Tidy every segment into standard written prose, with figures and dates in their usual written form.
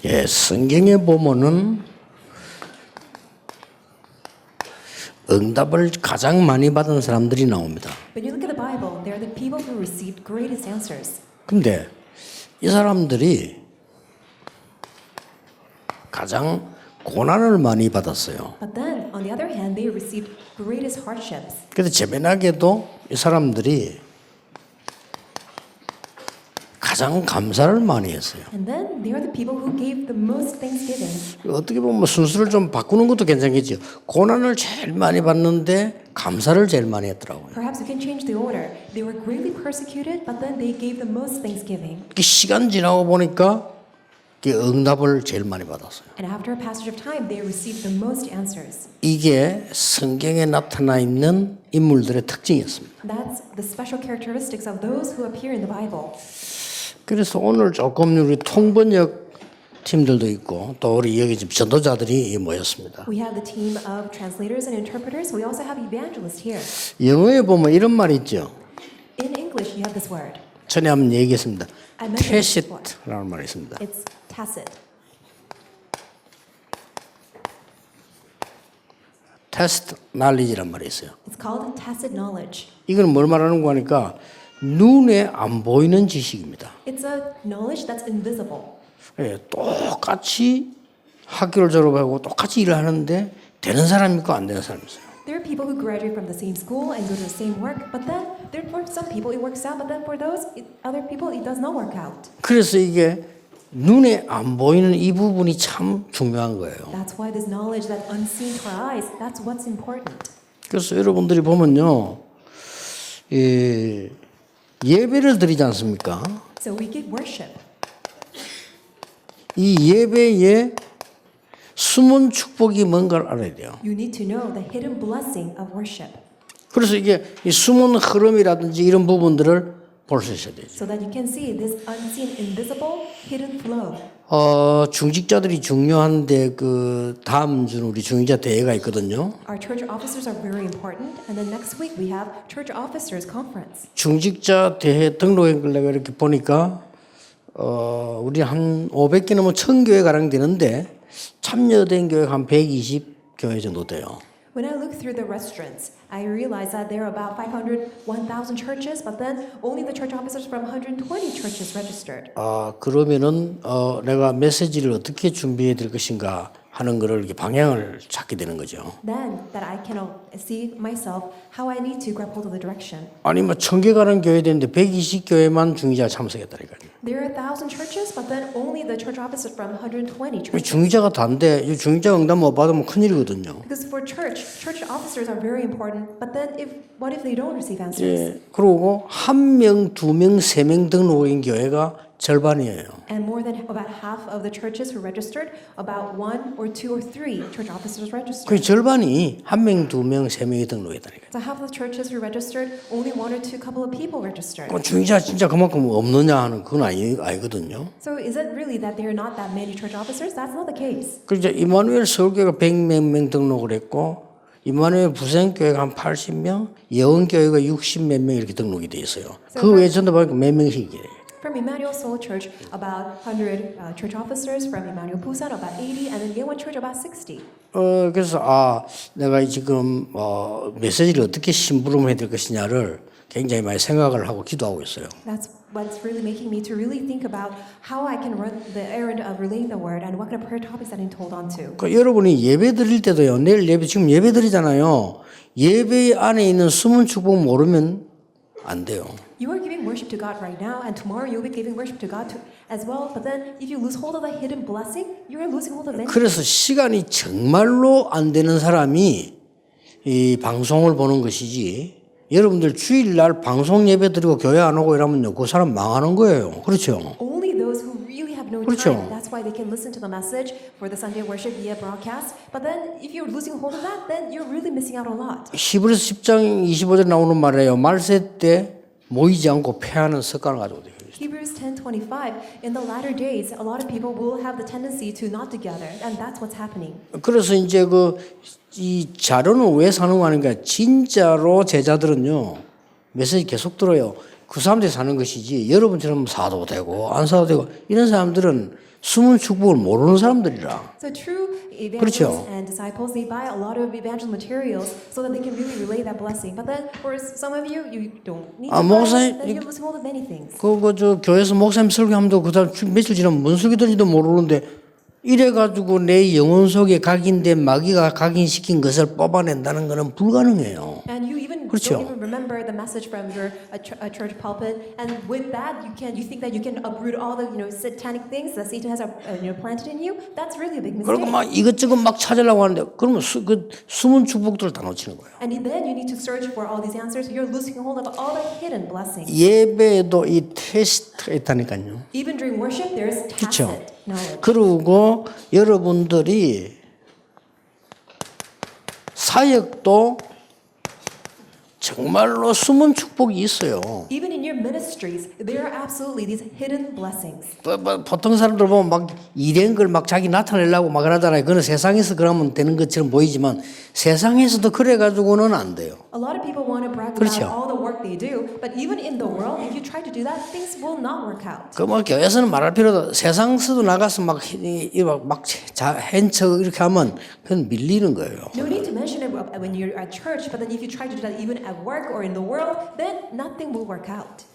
예, 성경에 보면은 응답을 가장 많이 받은 사람들이 나옵니다. When you look at the Bible, they are the people who received greatest answers. 근데 이 사람들이 가장 고난을 많이 받았어요. But then, on the other hand, they received greatest hardships. 그래서 재미나게도 이 사람들이 가장 감사를 많이 했어요. And then, they are the people who gave the most thanksgiving. 어떻게 보면 순서를 좀 바꾸는 것도 괜찮겠죠. 고난을 제일 많이 받는데 감사를 제일 많이 했더라고요. Perhaps we can change the order. They were greatly persecuted, but then they gave the most thanksgiving. 시간 지나고 보니까 응답을 제일 많이 받았어요. And after a passage of time, they received the most answers. 이게 성경에 나타나 있는 인물들의 특징이었습니다. That's the special characteristics of those who appear in the Bible. 그래서 오늘 조금 우리 통번역 팀들도 있고 또 우리 여기 지금 전도자들이 모였습니다. We have the team of translators and interpreters. We also have evangelists here. 영어에 보면 이런 말이 있죠. In English, you have this word. 전에 한번 얘기했습니다. I mentioned this before. tacit라는 말이 있습니다. It's tacit. tacit knowledge란 말이 있어요. It's called tacit knowledge. 이건 뭘 말하는 거 하니까 눈에 안 보이는 지식입니다. It's a knowledge that's invisible. 예, 똑같이 학교를 졸업하고 똑같이 일을 하는데 되는 사람이 있고 안 되는 사람이 있어요. There are people who graduate from the same school and go to the same work, but then there for some people it works out, but then for other people it does not work out. 그래서 이게 눈에 안 보이는 이 부분이 참 중요한 거예요. That's why this knowledge that's unseen to our eyes, that's what's important. 그래서 여러분들이 보면요, 예배를 드리지 않습니까? So we give worship. 이 예배에 숨은 축복이 뭔가를 알아야 돼요. You need to know the hidden blessing of worship. 그래서 이게 이 숨은 흐름이라든지 이런 부분들을 볼 수 있어야 되죠. So that you can see this unseen, invisible, hidden flow. 중직자들이 중요한데 그 다음 주 우리 중직자 대회가 있거든요. Our church officers are very important, and then next week we have church officers conference. 중직자 대회 등록을 내가 이렇게 보니까 우리 한 500개 넘어 1000교회 가량 되는데 참여된 교회가 한 120교회 정도 돼요. When I look through the registrants, I realize that there are about 500, 1,000 churches, but then only the church officers from 120 churches registered. 그러면은 내가 메시지를 어떻게 준비해야 될 것인가 하는 거를 이렇게 방향을 찾게 되는 거죠. Then that I can see myself how I need to grab hold of the direction. 아니 뭐 1000개 가는 교회 되는데 120교회만 중직자가 참석했다니까요. There are 1,000 churches, but then only the church officers from 120 churches. 중직자가 다인데 이 중직자 응답 못 받으면 큰일이거든요. Because for church officers are very important, but then what if they don't receive answers? 예, 그리고 1명, 2명, 3명 등록인 교회가 절반이에요. And more than about half of the churches who registered, about 1 or 2 or 3 church officers registered. 그 절반이 1명, 2명, 3명이 등록했다니까요. So half of the churches who registered, only 1 or 2 couple of people registered. 중직자 진짜 그만큼 없느냐 하는 그건 아니거든요. So is it really that there are not that many church officers? That's not the case. 그래서 이마누엘 서울교회가 100몇 명 등록을 했고 이마누엘 부생교회가 한 80명, 예원교회가 60몇 명 이렇게 등록이 돼 있어요. 그 외에 전도 보니까 몇 명씩 이래요. From Emmanuel Seoul Church, about 100 church officers. From Emmanuel Busan, about 80. And then Yeowon Church, about 60. 그래서 내가 지금 메시지를 어떻게 심부름해야 될 것이냐를 굉장히 많이 생각을 하고 기도하고 있어요. That's what's really making me to really think about how I can run the errand of relaying the word and what kind of prayer topics that I'm told on to. 여러분이 예배 드릴 때도요. 내일 예배 지금 예배 드리잖아요. 예배 안에 있는 숨은 축복 모르면 안 돼요. You are giving worship to God right now, and tomorrow you'll be giving worship to God as well. But then, if you lose hold of the hidden blessing, you are losing hold of many. 그래서 시간이 정말로 안 되는 사람이 이 방송을 보는 것이지. 여러분들 주일날 방송 예배 드리고 교회 안 오고 이러면요, 그 사람 망하는 거예요. 그렇죠? Only those who really have no 그렇죠. time. That's why they can listen to the message for the Sunday worship via broadcast. But then, if you're losing hold of that, then you're really missing out a lot. 히브리서 10장 25절 나오는 말이에요. 말세 때 모이지 않고 패하는 습관을 가지고 돼요. Hebrews 10:25. In the latter days, a lot of people will have the tendency to not together, and that's what's happening. 그래서 이제 이 자료는 왜 사는 거 아닌가? 진짜로 제자들은요 메시지 계속 들어요. 그 사람들이 사는 것이지 여러분처럼 사도 되고 안 사도 되고 이런 사람들은 숨은 축복을 모르는 사람들이라. So true evangelists 그렇죠. and disciples, they buy a lot of evangel materials so that they can really relay that blessing. But then for some of you, you don't need to buy 목사님, it, then you're losing hold of many things. 저 교회에서 목사님 설교하면도 그다음 며칠 지나면 뭔 설교든지도 모르는데 이래가지고 내 영혼 속에 각인된 마귀가 각인시킨 것을 뽑아낸다는 것은 불가능해요. And you even 그렇죠. don't even remember the message from your a church pulpit, and with that you think that you can uproot all the satanic things that Satan has planted in you. That's really a big 그리고 mistake. 막 이것저것 막 찾으려고 하는데 그러면 그 숨은 축복들을 다 놓치는 거예요. And then you need to search for all these answers. You're losing hold of all the hidden blessings. 예배에도 이 테스트가 있다니까요. Even during worship, there's 그렇죠. tacit knowledge. 그리고 여러분들이 사역도 정말로 숨은 축복이 있어요. Even in your ministries, there are absolutely these hidden blessings. 보통 사람들 보면 막 이런 걸 막 자기 나타내려고 막 그러잖아요. 그건 세상에서 그러면 되는 것처럼 보이지만 세상에서도 그래 가지고는 안 돼요. A lot of people want to brag 그렇죠. about all the work they do, but even in the world, if you try to do that, things will not work out. 그 뭐 교회에서는 말할 필요도 세상에서도 나가서 막 핸척 이렇게 하면 그건 밀리는 거예요. No need to mention it when you're at church, but then if you try to do that even at work or in the world, then nothing will work out.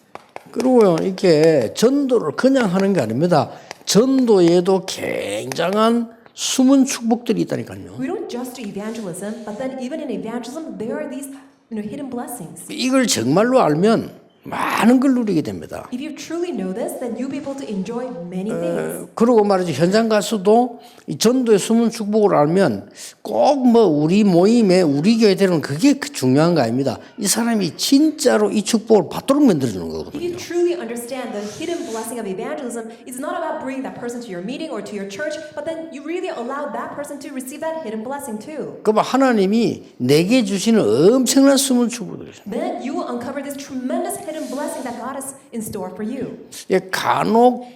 그리고요, 이게 전도를 그냥 하는 게 아닙니다. 전도에도 굉장한 숨은 축복들이 있다니까요. We don't just do evangelism, but then even in evangelism, there are these hidden blessings. 이걸 정말로 알면 많은 걸 누리게 됩니다. If you truly know this, then you'll be able to enjoy many things. 그리고 말이죠. 현장 가서도 이 전도의 숨은 축복을 알면 꼭 뭐 우리 모임에 우리 교회 되는 그게 중요한 거 아닙니다. 이 사람이 진짜로 이 축복을 받도록 만들어주는 If 거거든요. you truly understand the hidden blessing of evangelism, it's not about bringing that person to your meeting or to your church, but then you really allow that person to receive that hidden blessing too. 그럼 하나님이 내게 주시는 엄청난 숨은 축복을 주세요. Then you will uncover this tremendous hidden blessing that God has in store for you. 예, 간혹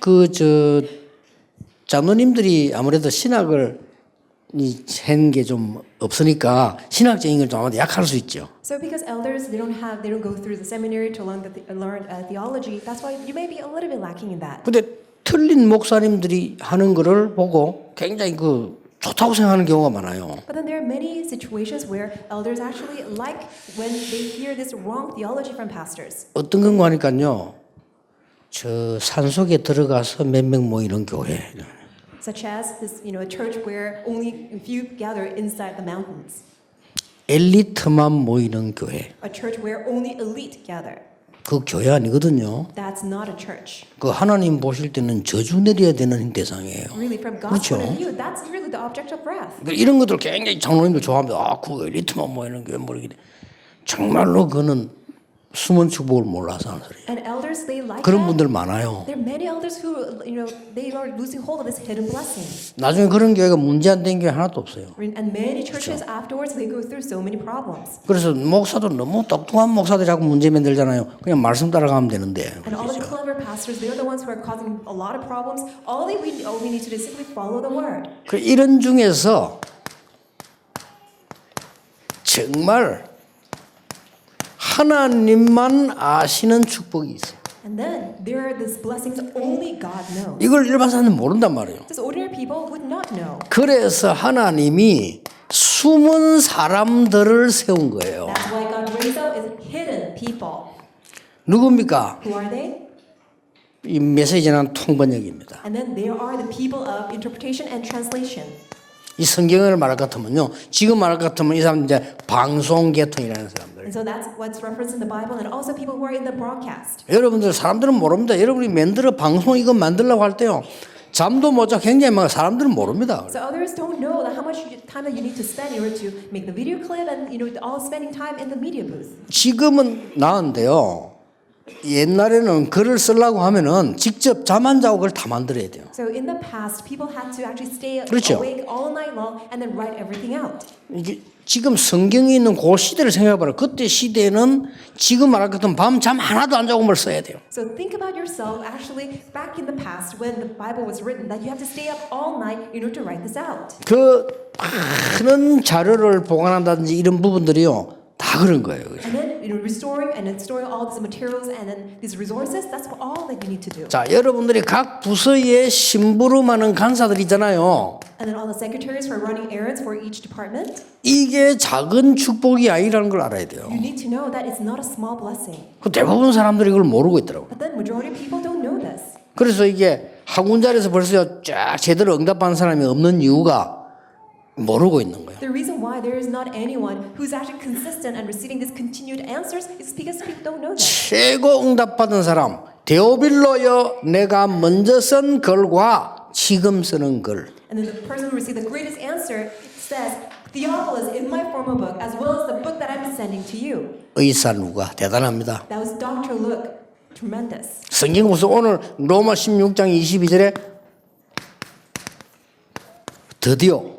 장로님들이 아무래도 신학을 한 게 좀 없으니까 신학적인 걸 좀 아마도 약할 수 있죠. So because elders they don't go through the seminary to learn theology, that's why you may be a little bit lacking in that. 근데 틀린 목사님들이 하는 거를 보고 굉장히 좋다고 생각하는 경우가 많아요. But then there are many situations where elders actually like when they hear this wrong theology from pastors. 어떤 건가 하니까요. 저 산속에 들어가서 몇 명 모이는 교회. Such as this, a church where only a few gather inside the mountains. 엘리트만 모이는 교회. A church where only elite gather. 그 교회 아니거든요. That's not a church. 그 하나님 보실 때는 저주 내려야 되는 대상이에요. Really, from God's 그렇죠. point of view, that's really the object of wrath. 이런 것들 굉장히 장로님들 좋아합니다. 그 엘리트만 모이는 교회 모르겠네. 정말로 그는 숨은 축복을 몰라서 하는 소리예요. And elders, they like 그런 that. 분들 많아요. There are many elders who, they are losing hold of this hidden blessing. 나중에 그런 교회가 문제 안 된 교회 하나도 없어요. And many churches afterwards, they go through so many problems. 그래서 목사도 너무 똑똑한 목사들이 자꾸 문제 만들잖아요. 그냥 말씀 따라가면 되는데. And all the clever pastors, they're the ones who are causing a lot of problems. All we need to do is simply follow the word. 이런 중에서 정말 하나님만 아시는 축복이 있어요. And then there are these blessings only God knows. 이걸 일반 사람은 모른단 말이에요. Just ordinary people would not know. 그래서 하나님이 숨은 사람들을 세운 거예요. That's why God raised up is hidden people. 누굽니까? Who are they? 이 메시지는 통번역입니다. And then there are the people of interpretation and translation. 이 성경을 말할 것 같으면요. 지금 말할 것 같으면 이 사람 이제 방송계통이라는 사람들. And so that's what's referenced in the Bible, and also people who are in the broadcast. 여러분들 사람들은 모릅니다. 여러분이 만들어 방송 이거 만들려고 할 때요. 잠도 못 자 굉장히 많아. 사람들은 모릅니다. So others don't know that how much time that you need to spend in order to make the video clip and all spending time in the media booth. 지금은 나은데요. 옛날에는 글을 쓰려고 하면은 직접 잠 안 자고 그걸 다 만들어야 돼요. So in the past, people had to actually stay 그렇죠. awake all night long and then write everything out. 이게 지금 성경이 있는 그 시대를 생각해봐라. 그때 시대는 지금 말할 것 같으면 밤 잠 하나도 안 자고 뭘 써야 돼요. So think about yourself actually back in the past when the Bible was written that you have to stay up all night in order to write this out. 그 많은 자료를 보관한다든지 이런 부분들이요. 다 그런 거예요. And then restoring and then storing all these materials and then these resources, that's all that you need to do. 자, 여러분들이 각 부서에 심부름하는 간사들 있잖아요. And then all the secretaries who are running errands for each department, 이게 작은 축복이 아니라는 걸 알아야 돼요. you need to know that it's not a small blessing. 그 대부분 사람들이 이걸 모르고 있더라고요. But then majority of people don't know this. 그래서 이게 학원 자리에서 벌써 쫙 제대로 응답하는 사람이 없는 이유가 모르고 있는 거예요. The reason why there is not anyone who's actually consistent and receiving these continued answers is because people don't know that. 최고 응답받은 사람 데오빌로여 내가 먼저 쓴 글과 지금 쓰는 글. And then the person who received the greatest answer says, Theophilus in my former book, as well as the book that I'm sending to you. 의사 누가 대단합니다. That was Dr. Luke. Tremendous. 성경 보세요. 오늘 로마 16장 22절에 드디어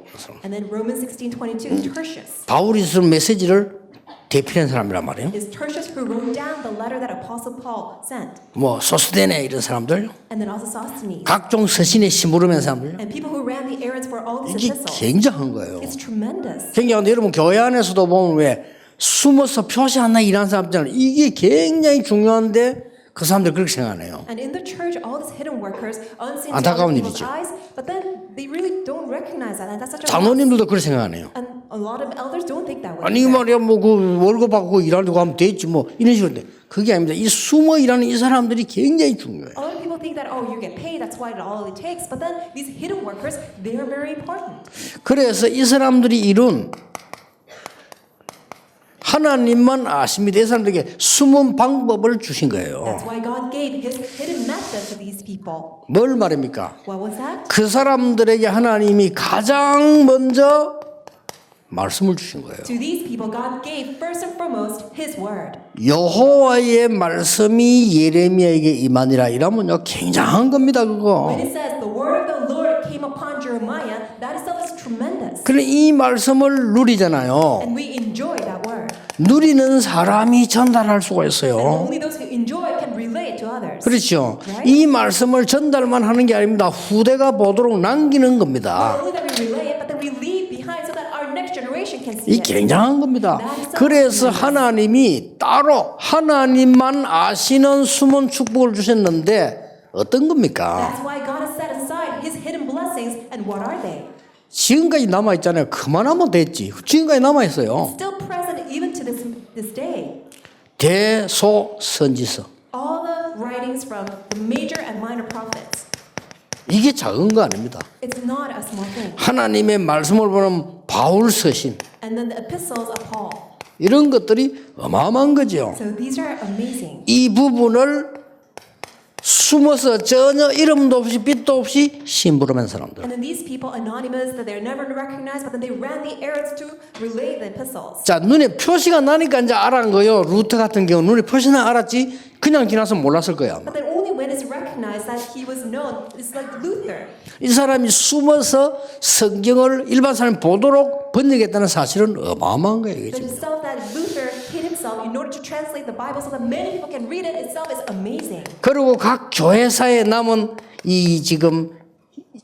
And then Romans 16:22, Tertius. 바울이 쓴 메시지를 대필한 사람이란 말이에요. Is Tertius who wrote down the letter that Apostle Paul sent. 뭐 소스데네 이런 사람들, And then also Sosthenes. 각종 서신에 심부름한 사람들, And people who ran the errands for all these 이게 epistles. 굉장한 거예요. It's tremendous. 굉장한데 여러분 교회 안에서도 보면 왜 숨어서 표시 하나 일하는 사람 있잖아요. 이게 굉장히 중요한데 그 사람들 그렇게 생각하네요. And in the church, all these hidden workers, unseen to 안타까운 other people's 일이죠. eyes, but then they really don't recognize that. And that's such a loss. 장로님들도 그렇게 생각하네요. And a lot of elders don't think that way. 아니 말이야 뭐 그 월급 받고 일하려고 하면 됐지 뭐 이런 식으로 돼. 그게 아닙니다. 이 숨어 일하는 이 사람들이 굉장히 중요해요. A lot of people think that, oh, you get paid, that's why all it takes. But then these hidden workers, they are very important. 그래서 이 사람들이 이룬 하나님만 아십니다. 이 사람들에게 숨은 방법을 주신 거예요. That's why God gave His hidden method to these people. 뭘 말입니까? What was that? 그 사람들에게 하나님이 가장 먼저 말씀을 주신 거예요. To these people, God gave first and foremost His word. 여호와의 말씀이 예레미야에게 임하니라 이러면요 굉장한 겁니다 그거. When it says the word of the Lord came upon Jeremiah, that itself is tremendous. 그래 이 말씀을 누리잖아요. And we enjoy that word. 누리는 사람이 전달할 수가 And 있어요. only those who enjoy can relate to others. 그렇죠. Right? 이 말씀을 전달만 하는 게 아닙니다. 후대가 보도록 남기는 겁니다. Not only that we relay it, but then we leave behind so that our next generation can see 이 it. 굉장한 겁니다. 그래서 하나님이 따로 하나님만 아시는 숨은 축복을 주셨는데 어떤 겁니까? That's why God has set aside His hidden blessings. And what are they? 지금까지 남아있잖아요. 그만하면 됐지. 지금까지 남아있어요. Still present even to this day. 대소선지서. All the writings from the major and minor prophets. 이게 작은 거 아닙니다. It's not a small thing. 하나님의 말씀을 보는 바울 서신. And then the epistles of Paul. 이런 것들이 어마어마한 거죠. So these are amazing. 이 부분을 숨어서 전혀 이름도 없이 빛도 없이 심부름한 사람들. And then these people, anonymous, that they're never recognized, but then they ran the errands to relay the epistles. 자, 눈에 표시가 나니까 이제 알아는 거예요. 루트 같은 경우 눈에 표시는 알았지 그냥 지나서 몰랐을 거야. 아마. But then only when it's recognized that he was known, it's like Luther. 이 사람이 숨어서 성경을 일반 사람이 보도록 번역했다는 사실은 어마어마한 거예요. 이게 The 지금. itself that Luther hid himself in order to translate the Bible so that many people can read it itself is amazing. 그리고 각 교회사에 남은 이 지금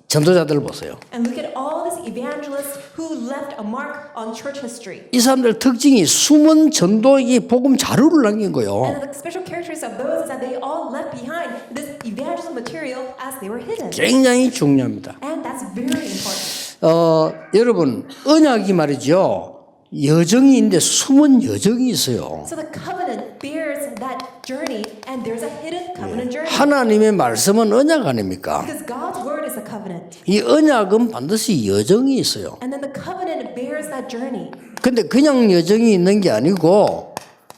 전도자들을 보세요. And look at all these evangelists who left a mark on church history. 이 사람들 특징이 숨은 전도의 복음 자료를 남긴 거예요. And the special characteristics of those is that they all left behind this evangelism material as they were hidden. 굉장히 중요합니다. And that's very important. 여러분 언약이 말이죠. 여정이 있는데 숨은 여정이 있어요. So the covenant bears that journey, and there's a hidden covenant journey. 하나님의 말씀은 언약 아닙니까? Because God's word is a covenant. 이 언약은 반드시 여정이 있어요. And then the covenant bears that journey. 근데 그냥 여정이 있는 게 아니고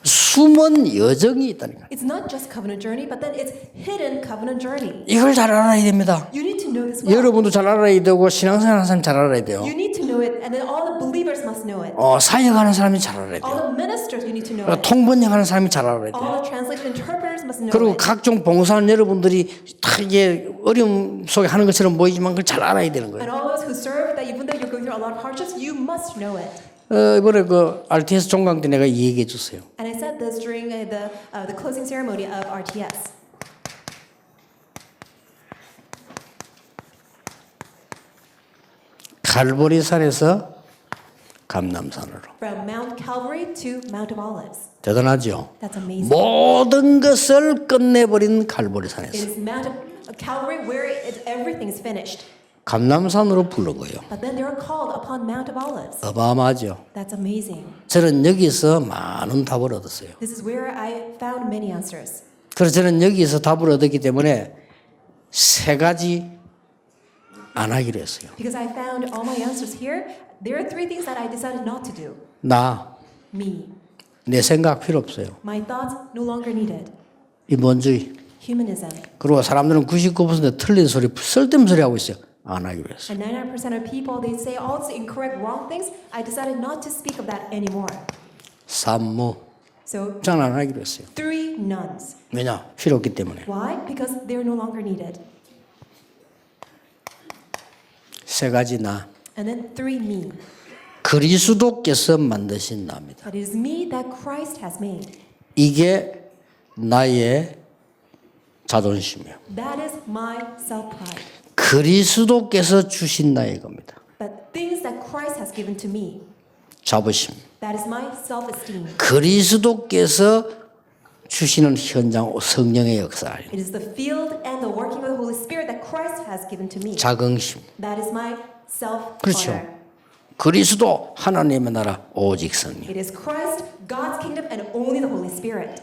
숨은 여정이 있다니까. It's not just covenant journey, but then it's hidden covenant journey. 이걸 잘 알아야 됩니다. You need to know this well. 여러분도 잘 알아야 되고 신앙생활하는 사람 잘 알아야 돼요. You need to know it, and then all the believers must know it. 사역하는 사람이 잘 알아야 돼요. All the ministers, you need to know it. 통번역하는 사람이 잘 알아야 돼요. All the translation interpreters must know 그리고 it. 각종 봉사하는 여러분들이 다 이게 어려움 속에 하는 것처럼 보이지만 그걸 잘 알아야 되는 거예요. And all those who serve, that even though you're going through a lot of hardships, you must know it. 이번에 그 RTS 종강 때 내가 이 얘기해 줬어요. And I said this during the closing ceremony of RTS. 갈보리산에서 감람산으로. From Mount Calvary to Mount of Olives. 대단하죠. That's amazing. 모든 것을 끝내버린 It 갈보리산에서 is Mount of Calvary where everything is finished. 감람산으로 부른 거예요. But then they are called upon Mount of Olives. 어마어마하죠. That's amazing. 저는 여기서 많은 답을 얻었어요. This is where I found many answers. 그래서 저는 여기서 답을 얻었기 때문에 세 가지 안 하기로 했어요. Because I found all my answers here, there are three things that I decided not to do. 나, Me. 내 생각 필요 없어요. My thoughts no longer needed. 인본주의. Humanism. 그리고 사람들은 99% 틀린 소리, 쓸데없는 소리 하고 있어요. 안 하기로 했어요. And 99% of people, they say all the incorrect, wrong things. I decided not to speak of that anymore. 산무. So, 저는 안 하기로 했어요. 3 nuns. 왜냐? 필요 없기 때문에. Why? Because they're no longer needed. 세 가지 나. And then 3 me. 그리스도께서 만드신 나입니다. That it is me that Christ has made. 이게 나의 자존심이에요. That is my self-pride. 그리스도께서 주신 나의 겁니다. But things that Christ has given to me, 자부심. that is my self-esteem. 그리스도께서 주시는 현장 성령의 역사. It is the field and the working of the Holy Spirit that Christ has given to me. 자긍심. That is my self-honor. 그렇죠. 그리스도 하나님의 나라 오직 성령. It is Christ, God's kingdom, and only the Holy Spirit.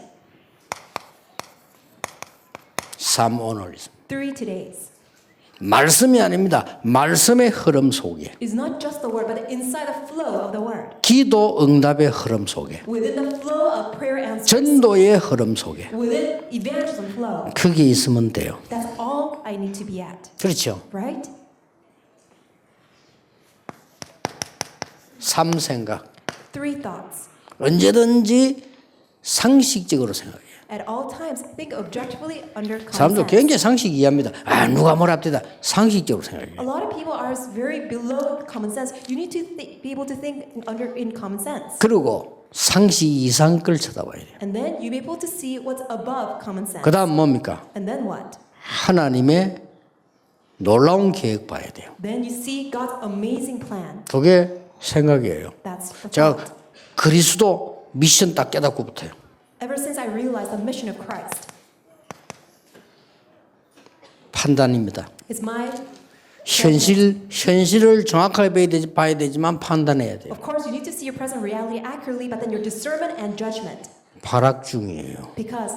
3 오늘리즘. 3 todays. 말씀이 아닙니다. 말씀의 흐름 속에. It is not just the word, but inside the flow of the word. 기도 응답의 흐름 속에. Within the flow of prayer answers. 전도의 흐름 속에. Within evangelism flow. 그게 있으면 돼요. That's all I need to be at. 그렇죠. Right? 3 생각. 3 thoughts. 언제든지 상식적으로 생각해요. At all times, think objectively under common 사람들 sense. 굉장히 상식 이해합니다. 아 누가 뭐라 합디다. 상식적으로 생각해요. A lot of people are very below common sense. You need to be able to think in common sense. 그리고 상식 이상 걸 쳐다봐야 돼요. And then you'll be able to see what's above common sense. 그 다음 뭡니까? And then what? 하나님의 놀라운 계획 봐야 돼요. Then you see God's amazing plan. 그게 생각이에요. That's the 제가 thought. 그리스도 미션 딱 깨닫고부터요. Ever since I realized the mission of Christ, 판단입니다. it's my 현실을 정확하게 봐야 되지만 판단해야 돼요. Of course, you need to see your present reality accurately, but then your discernment and judgment. 발악 중이에요. Because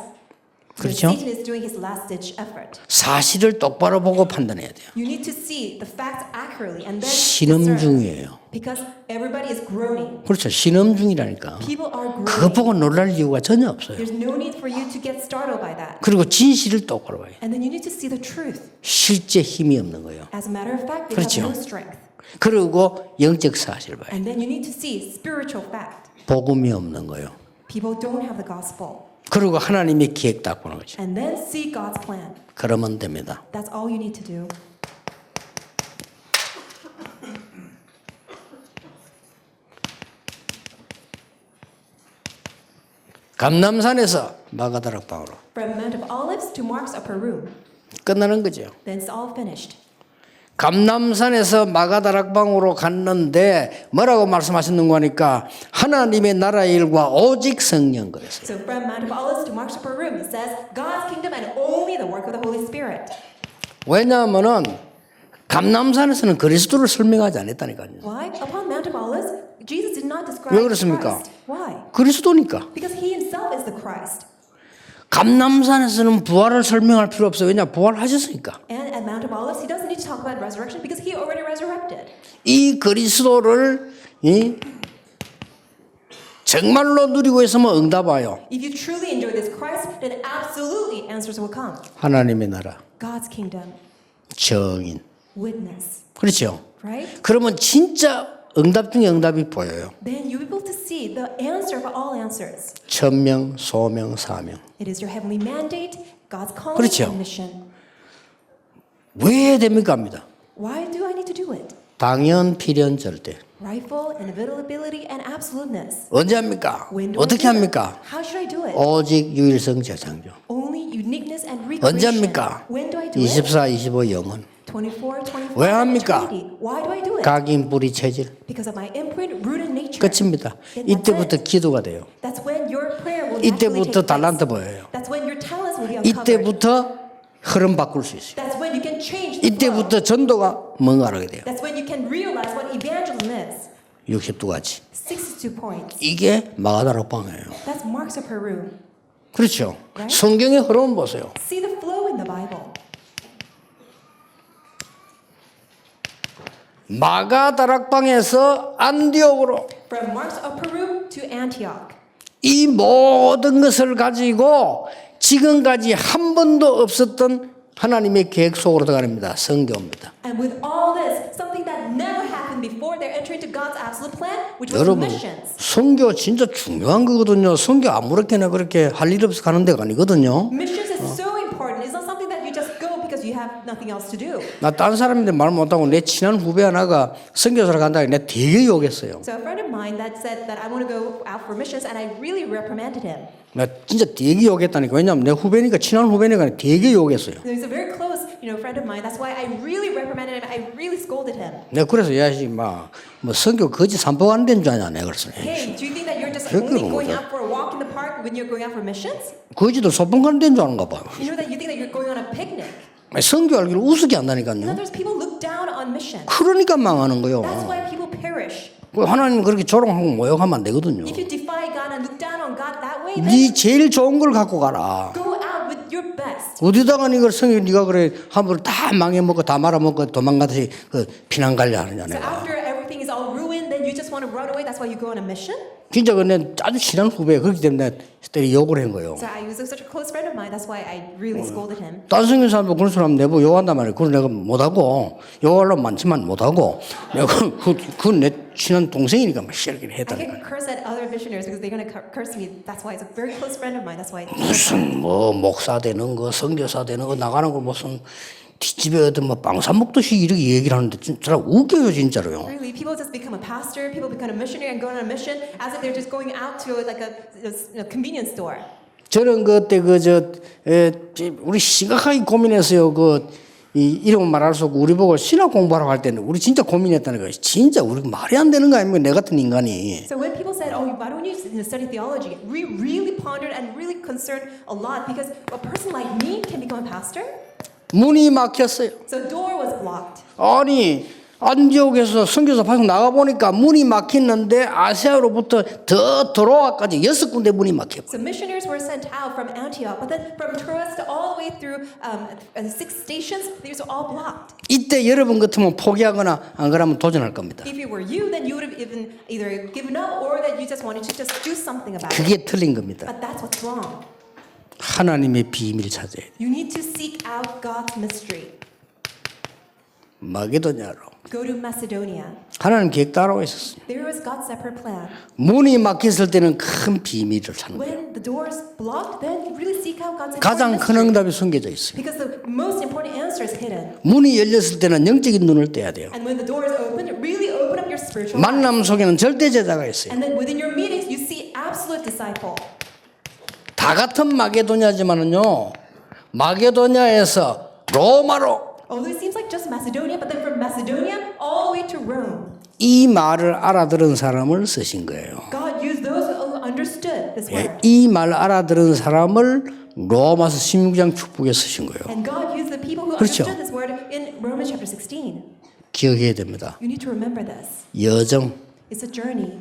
그렇죠? Satan is doing his last-ditch effort. 사실을 똑바로 보고 판단해야 돼요. You need to see the facts accurately and then 신음 discern. 중이에요. Because everybody is groaning. 그렇죠. 신음 중이라니까. People are 그거 groaning. 보고 놀랄 이유가 전혀 없어요. There's no need for you to get startled by that. 그리고 진실을 똑바로 봐요. And then you need to see the truth. 실제 힘이 없는 거예요. As a matter of fact, they 그렇죠. have no strength. 그리고 영적 사실 봐요. And then you need to see spiritual fact. 복음이 없는 거예요. People don't have the gospel. 그리고 하나님의 계획 딱 보는 거죠. And then see God's plan. 그러면 됩니다. That's all you need to do. 감람산에서 마가다락방으로 From Mount of Olives to Mark's upper room. 끝나는 거죠. Then it's all finished. 감람산에서 마가다락방으로 갔는데 뭐라고 말씀하셨는가 하니까 하나님의 나라의 일과 오직 성령 그랬어요. So from Mount of Olives to Mark's upper room, it says God's kingdom and only the work of the Holy Spirit. 왜냐하면은 감람산에서는 그리스도를 설명하지 않았다니까요. Why? Upon Mount of Olives, Jesus did not describe 왜 그렇습니까? Christ. Why? 그리스도니까. Because he himself is the Christ. 감람산에서는 부활을 설명할 필요 없어요. 왜냐? 부활하셨으니까. And at Mount of Olives, he doesn't need to talk about resurrection because he already resurrected. 이 그리스도를 정말로 누리고 있으면 응답 와요. If you truly enjoy this Christ, then absolutely answers will come. 하나님의 나라, God's kingdom, 정인. witness, 그렇죠? right? 그러면 진짜 응답 중에 응답이 보여요. Then you'll be able to see the answer of all answers. 천명, 소명, 사명. It is your heavenly mandate, God's calling 그렇죠. and mission. 왜 해야 됩니까? 합니다. Why do I need to do it? 당연, 필연, 절대. Rightful, inevitability, and absoluteness. 언제 합니까? When do I 어떻게 do that? 합니까? How should I do it? 오직 유일성 재창조. Only uniqueness and 언제 recreation. 합니까? When do I do it? 24, 25 영혼. 24, 25, 왜 합니까? 20. Why do I do it? 각인 뿌리 체질. Because of my imprint rooted in nature. 끝입니다. 이때부터 기도가 돼요. That's when your prayer will naturally 이때부터 take place. 달란트 보여요. That's when your talents will be uncovered. 이때부터 흐름 바꿀 수 있어요. That's when you can change the flow. 이때부터 전도가 뭔가 알게 돼요. That's when you can realize what evangelism is. 62가지. 62 points. 이게 마가다락방이에요. That's Mark's upper room. 그렇죠. Right? 성경의 흐름 보세요. See the flow in the Bible. 마가다락방에서 안디옥으로 From Mark's upper room to Antioch. 이 모든 것을 가지고 지금까지 한 번도 없었던 하나님의 계획 속으로 들어갑니다. 성교입니다. And with all this, something that never happened before, they're entering into God's absolute plan, which was 여러분, missions. 성교 진짜 중요한 거거든요. 성교 아무렇게나 그렇게 할 일 없어 가는 데가 아니거든요. Missions is so important. It's not something that you just go because you have nothing else to do. 나 딴 사람인데 말 못하고 내 친한 후배 하나가 성교사를 간다고 내가 되게 욕했어요. So a friend of mine that said that I want to go out for missions, and I really reprimanded him. 나 진짜 되게 욕했다니까. 왜냐하면 내 후배니까 친한 후배니까 되게 욕했어요. So he's a very close, friend of mine. That's why I really reprimanded him. I really scolded him. 내가 그래서 야씨 막뭐 성교 거지 산보가는 데인 줄 아냐 내가 그랬어. Hey, do you think that you're just 그렇게 only going 그런 out for a walk in the park when you're going out for missions? 거지도 소풍 가는 데인 줄 아는가 봐. You know that you think that you're going on a picnic. 성교 알기를 우습게 And 한다니까요. others people look down on missions. 그러니까 망하는 거요. That's why people perish. 하나님 그렇게 조롱하고 모욕하면 안 되거든요. If you defy God and look down on God that way, then 네 제일 좋은 걸 갖고 가라. go out with your best. 어디다가 이걸 성경 네가 그래 함부로 다 망해먹고 다 말아먹고 도망가듯이 그 피난 갈려 하느냐 So 내가. after everything is all ruined, then you just want to run away. That's why you go on a mission. 진짜 근데 아주 친한 후배 그렇기 때문에 때리 욕을 한 거예요. So I was such a close friend of mine. That's why I really scolded him. 딴 성경 사람도 그런 사람 내보고 욕한단 말이에요. 그걸 내가 못하고 욕하려면 많지만 못하고 내가 그건 내 친한 동생이니까 막 이렇게 I 했다니까. can curse at other missionaries because they're going to curse me. That's why it's a very close friend of mine. That's why. 무슨 뭐 목사 되는 거 선교사 되는 거 나가는 거 무슨 뒷집에 어떤 뭐 빵 사 먹듯이 이렇게 얘기를 하는데 진짜 웃겨요 진짜로요. Really, people just become a pastor, people become a missionary and go on a mission as if they're just going out to like a convenience store. 저는 그때 우리 심각하게 고민했어요. 이 이름은 말할 수 없고 우리 보고 신학 공부하러 갈 때는 우리 진짜 고민했다는 거예요. 진짜 우리 말이 안 되는 거 아닙니까? 내 같은 인간이. So when people said, "Oh, why don't you study theology?" We really pondered and really concerned a lot because a person like me can become a pastor. 문이 막혔어요. So the door was blocked. 아니 안디옥에서 선교사 파송 나가 보니까 문이 막혔는데 아시아로부터 더 들어와까지 6군데 문이 막혀. So missionaries were sent out from Antioch, but then from Troas to all the way through 6 stations, these are all blocked. 이때 여러분 같으면 포기하거나 안 그러면 도전할 겁니다. If it were you, then you would have even either given up or that you just wanted to just do something about it. 그게 틀린 겁니다. But that's what's wrong. 하나님의 비밀 찾아야 돼. You need to seek out God's mystery. 마게도냐로. Go to Macedonia. 하나님 계획 따라고 있었어요. There was God's separate plan. 문이 막혔을 때는 큰 비밀을 찾는 거예요. When the door is blocked, then you really seek out God's 가장 important 큰 mystery. 응답이 숨겨져 있어요. Because the most important answer is hidden. 문이 열렸을 때는 영적인 눈을 떼야 돼요. And when the door is open, really open up your spiritual eyes. 만남 속에는 절대 제자가 있어요. And then within your meetings, you see absolute disciple. 다 같은 마게도냐지만은요. 마게도냐에서 로마로 Although it seems like just Macedonia, but then from Macedonia all the way to Rome. 이 말을 알아들은 사람을 쓰신 거예요. God used those who understood this word. 이 말 알아들은 사람을 로마서 16장 축복에 쓰신 거예요. And God used the people who 그렇죠. understood this word in Romans chapter 16. 기억해야 됩니다. You need to remember this. 여정, It's a journey.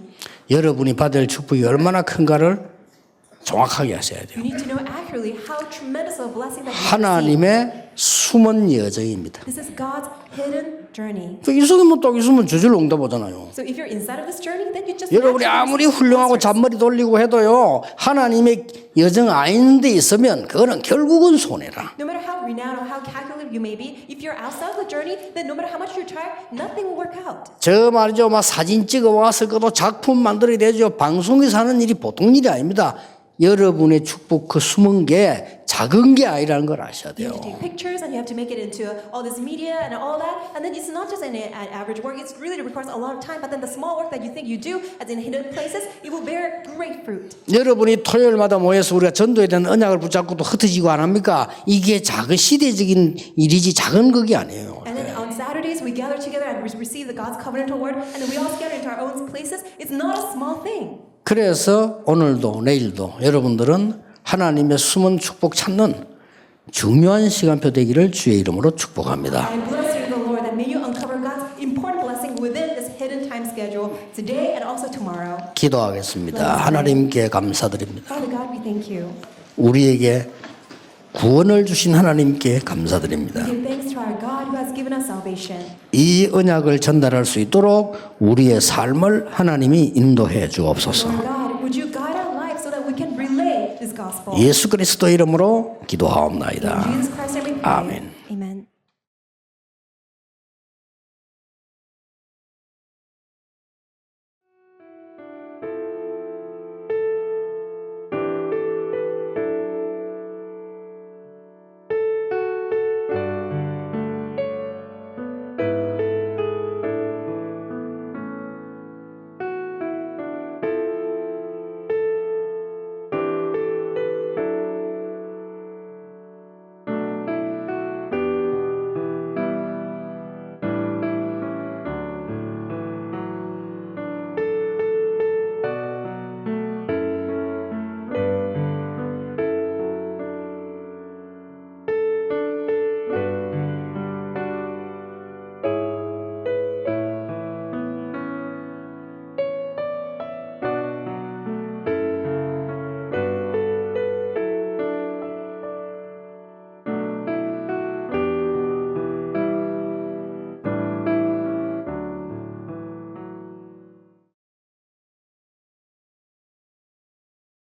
여러분이 받을 축복이 얼마나 큰가를 정확하게 하셔야 돼요. You need to know accurately how tremendous of a blessing that you receive. 하나님의 숨은 여정입니다. This is God's hidden journey. 이 속에 뭐 딱 있으면 저절로 응답 오잖아요. So if you're inside of this journey, then you just 여러분이 아무리 훌륭하고 잔머리 돌리고 해도요. 하나님의 여정 아닌 데 있으면 그거는 결국은 손해라. No matter how renowned or how calculative you may be, if you're outside of the journey, then no matter how much you try, nothing will work out. 저 말이죠. 막 사진 찍어 와서 그것도 작품 만들어야 되죠. 방송에서 하는 일이 보통 일이 아닙니다. 여러분의 축복 그 숨은 게 작은 게 아니라는 걸 아셔야 You 돼요. have to take pictures and you have to make it into all this media and all that. And then it's not just an average work, it's really requires a lot of time. But then the small work that you think you do as in hidden places, it will bear great fruit. 여러분이 토요일마다 모여서 우리가 전도에 대한 언약을 붙잡고도 흩어지고 안 합니까? 이게 작은 시대적인 일이지 작은 것이 아니에요. And then on Saturdays, we gather together and receive the God's covenantal word. And then we all scatter into our own places. It's not a small thing. 그래서 오늘도 내일도 여러분들은 하나님의 숨은 축복 찾는 중요한 시간표 되기를 주의 이름으로 축복합니다. And bless you, the Lord, that may you uncover God's important blessing within this hidden time schedule today and also tomorrow. 기도하겠습니다. 하나님께 감사드립니다. Father God, we thank you. 우리에게 구원을 주신 하나님께 감사드립니다. We give thanks to our God who has given us salvation. 이 언약을 전달할 수 있도록 우리의 삶을 하나님이 인도해 주옵소서. Lord God, would you guide our lives so that we can relay this gospel? 예수 그리스도 이름으로 기도하옵나이다. In Jesus Christ's name we pray. 아멘. Amen.